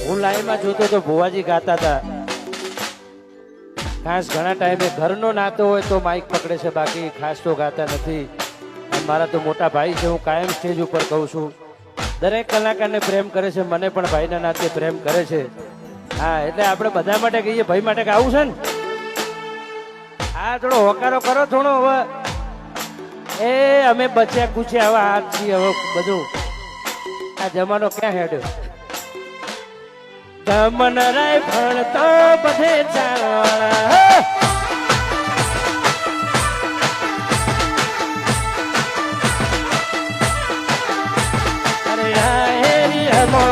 હું લાઈનમાં જોતો તો ભુવાજી ગાતા હતા. ખાસ ઘણા ટાઈમે ઘરનો નાતો હોય તો માઇક પકડે છે, બાકી ખાસ તો ગાતા નથી. અને મારા તો મોટા ભાઈ છે, હું કાયમ સ્ટેજ ઉપર કહું છું, દરેક કલાકારને પ્રેમ કરે છે, મને પણ ભાઈના નાતે પ્રેમ કરે છે. હા, એટલે આપણે બધા માટે કહીએ, ભાઈ માટે આવું છે ને. હા, થોડો હોકારો કરો થોડો. હવે એ અમે બચ્યા કૂચ્યા હવે હાથ છીએ, હવે બધું આ જમાનો ક્યાં હેડ્યો. ગમન રાય ભણતો બધે ચાલવાળા, અરે હેરી હમો